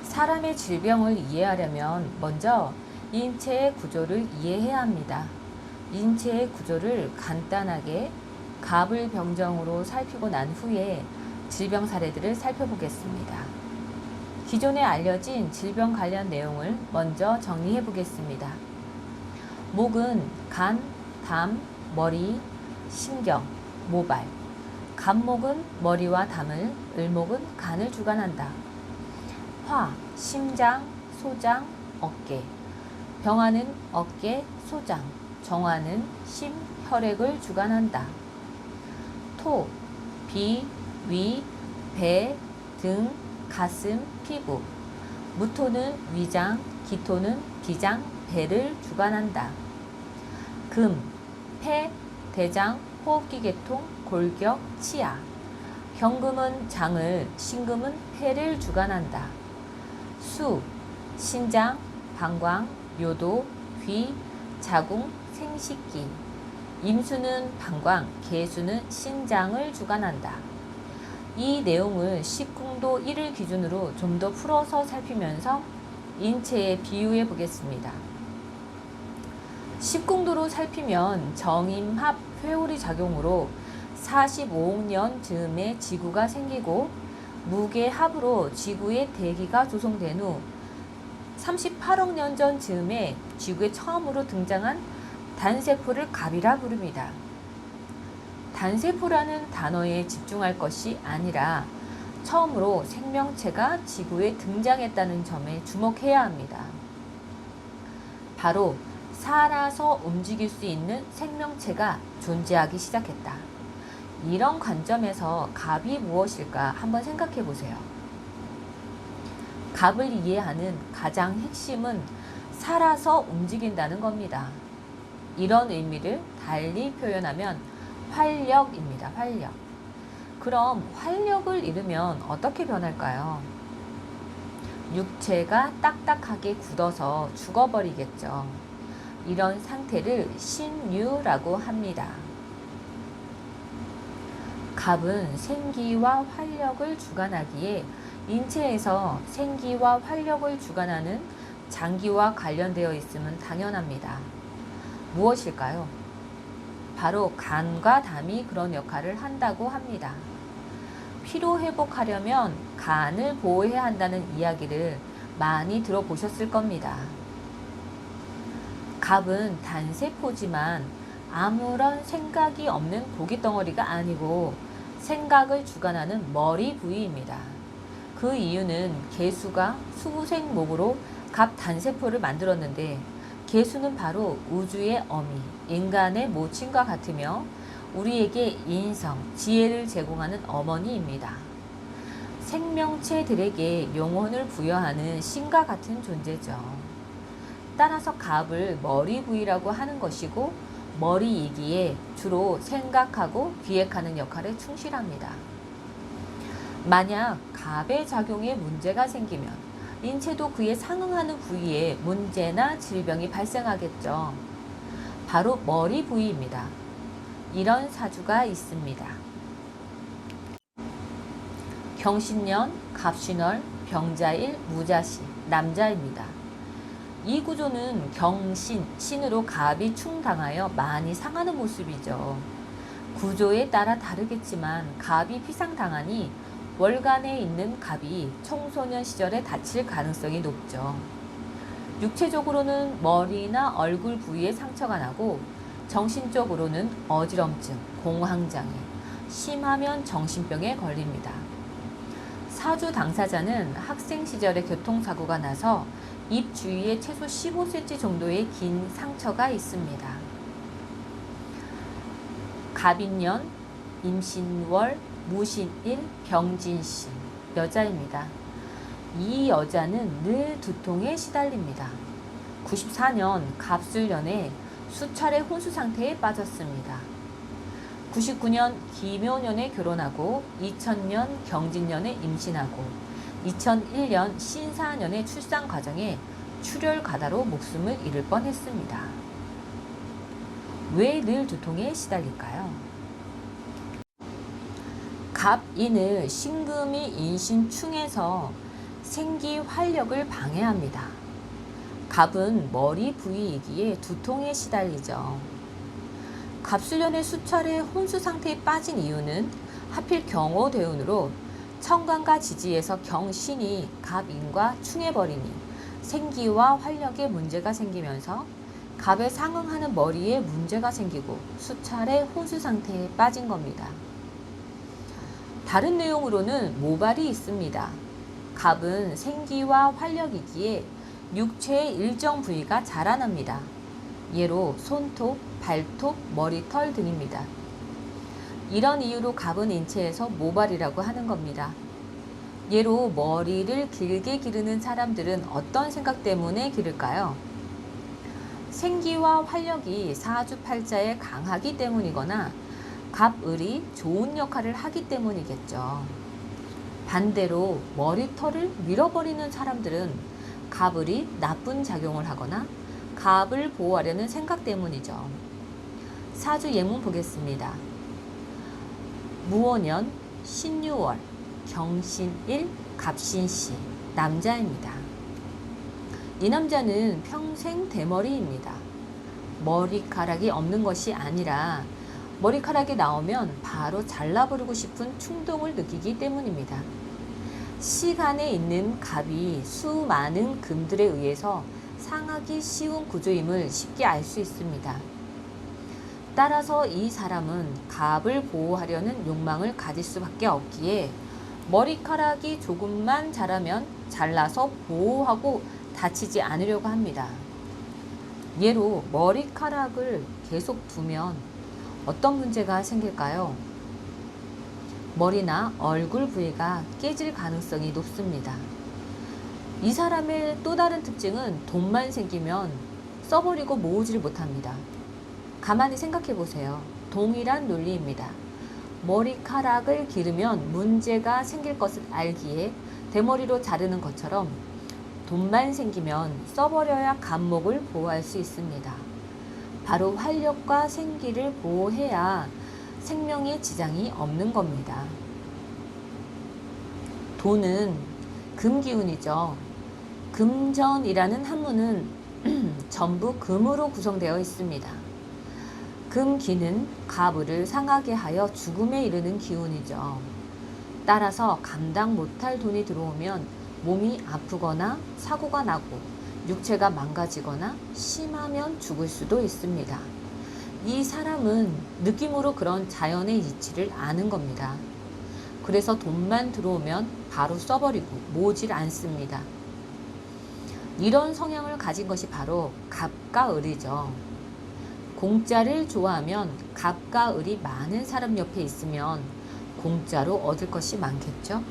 사람의 질병을 이해하려면 먼저 인체의 구조를 이해해야 합니다. 인체의 구조를 간단하게 갑을병정으로 살피고 난 후에 질병 사례들을 살펴보겠습니다. 기존에 알려진 질병 관련 내용을 먼저 정리해 보겠습니다. 목은 간, 담, 머리, 신경, 모발. 간목은 머리와 담을, 을목은 간을 주관한다. 화, 심장, 소장, 어깨. 병화는 어깨, 소장. 정화는 심, 혈액을 주관한다. 토, 비, 위, 배, 등, 가슴, 피부. 무토는 위장, 기토는 비장, 배를 주관한다. 금, 폐, 대장, 호흡기 계통, 골격, 치아. 경금은 장을, 신금은 폐를 주관한다. 수, 신장, 방광, 요도, 귀, 자궁, 생식기. 임수는 방광, 계수는 신장을 주관한다. 이 내용을 식궁도 1을 기준으로 좀 더 풀어서 살피면서 인체에 비유해 보겠습니다. 식궁도로 살피면 정임합 회오리 작용으로 45억 년 즈음에 지구가 생기고 무게합으로 지구의 대기가 조성된 후 38억 년 전 즈음에 지구에 처음으로 등장한 단세포를 갑이라 부릅니다. 단세포라는 단어에 집중할 것이 아니라 처음으로 생명체가 지구에 등장했다는 점에 주목해야 합니다. 바로 살아서 움직일 수 있는 생명체가 존재하기 시작했다. 이런 관점에서 갑이 무엇일까 한번 생각해 보세요. 갑을 이해하는 가장 핵심은 살아서 움직인다는 겁니다. 이런 의미를 달리 표현하면 활력입니다. 활력. 그럼 활력을 잃으면 어떻게 변할까요? 육체가 딱딱하게 굳어서 죽어버리겠죠. 이런 상태를 신유라고 합니다. 갑은 생기와 활력을 주관하기에 인체에서 생기와 활력을 주관하는 장기와 관련되어 있음은 당연합니다. 무엇일까요? 바로 간과 담이 그런 역할을 한다고 합니다. 피로 회복하려면 간을 보호해야 한다는 이야기를 많이 들어보셨을 겁니다. 갑은 단세포지만 아무런 생각이 없는 고깃덩어리가 아니고 생각을 주관하는 머리 부위입니다. 그 이유는 개수가 수생목으로 갑 단세포를 만들었는데 개수는 바로 우주의 어미, 인간의 모친과 같으며 우리에게 인성, 지혜를 제공하는 어머니입니다. 생명체들에게 영혼을 부여하는 신과 같은 존재죠. 따라서 갑을 머리 부위라고 하는 것이고 머리이기에 주로 생각하고 기획하는 역할에 충실합니다. 만약 갑의 작용에 문제가 생기면 인체도 그에 상응하는 부위에 문제나 질병이 발생하겠죠. 바로 머리 부위입니다. 이런 사주가 있습니다. 경신년, 갑신월, 병자일, 무자시, 남자입니다. 이 구조는 경신, 신으로 갑이 충당하여 많이 상하는 모습이죠. 구조에 따라 다르겠지만 갑이 피상당하니 월간에 있는 갑이 청소년 시절에 다칠 가능성이 높죠. 육체적으로는 머리나 얼굴 부위에 상처가 나고 정신적으로는 어지럼증, 공황장애, 심하면 정신병에 걸립니다. 사주 당사자는 학생 시절에 교통사고가 나서 입 주위에 최소 15cm 정도의 긴 상처가 있습니다. 갑인년, 임신월, 무신일, 병진신, 여자입니다. 이 여자는 늘 두통에 시달립니다. 94년 갑술년에 수차례 혼수 상태에 빠졌습니다. 99년 기묘년에 결혼하고 2000년 경진년에 임신하고 2001년 신사년의 출산 과정에 출혈 과다로 목숨을 잃을 뻔했습니다. 왜 늘 두통에 시달릴까요? 갑인을 신금이 인신충해서 생기 활력을 방해합니다. 갑은 머리 부위이기에 두통에 시달리죠. 갑술년의 수차례 혼수 상태에 빠진 이유는 하필 경호대운으로 천간과 지지에서 경신이 갑인과 충해버리니 생기와 활력에 문제가 생기면서 갑에 상응하는 머리에 문제가 생기고 수차례 혼수 상태에 빠진 겁니다. 다른 내용으로는 모발이 있습니다. 갑은 생기와 활력이기에 육체의 일정 부위가 자라납니다. 예로 손톱, 발톱, 머리털 등입니다. 이런 이유로 갑은 인체에서 모발이라고 하는 겁니다. 예로 머리를 길게 기르는 사람들은 어떤 생각 때문에 기를까요? 생기와 활력이 사주팔자에 강하기 때문이거나 갑을이 좋은 역할을 하기 때문이겠죠. 반대로 머리털을 밀어버리는 사람들은 갑을이 나쁜 작용을 하거나 갑을 보호하려는 생각 때문이죠. 사주 예문 보겠습니다. 무오년, 신유월, 경신일, 갑신시, 남자입니다. 이 남자는 평생 대머리입니다. 머리카락이 없는 것이 아니라 머리카락이 나오면 바로 잘라버리고 싶은 충동을 느끼기 때문입니다. 시간에 있는 갑이 수많은 금들에 의해서 상하기 쉬운 구조임을 쉽게 알 수 있습니다. 따라서 이 사람은 갑을 보호하려는 욕망을 가질 수밖에 없기에 머리카락이 조금만 자라면 잘라서 보호하고 다치지 않으려고 합니다. 예로 머리카락을 계속 두면 어떤 문제가 생길까요? 머리나 얼굴 부위가 깨질 가능성이 높습니다. 이 사람의 또 다른 특징은 돈만 생기면 써버리고 모으질 못합니다. 가만히 생각해 보세요. 동일한 논리입니다. 머리카락을 기르면 문제가 생길 것을 알기에 대머리로 자르는 것처럼 돈만 생기면 써버려야 갑목을 보호할 수 있습니다. 바로 활력과 생기를 보호해야 생명에 지장이 없는 겁니다. 돈은 금기운이죠. 금전이라는 한문은 전부 금으로 구성되어 있습니다. 금기는 갑을을 상하게 하여 죽음에 이르는 기운이죠. 따라서 감당 못할 돈이 들어오면 몸이 아프거나 사고가 나고 육체가 망가지거나 심하면 죽을 수도 있습니다. 이 사람은 느낌으로 그런 자연의 이치를 아는 겁니다. 그래서 돈만 들어오면 바로 써버리고 모으질 않습니다. 이런 성향을 가진 것이 바로 갑과 을이죠. 공짜를 좋아하면 갑과 을이 많은 사람 옆에 있으면 공짜로 얻을 것이 많겠죠.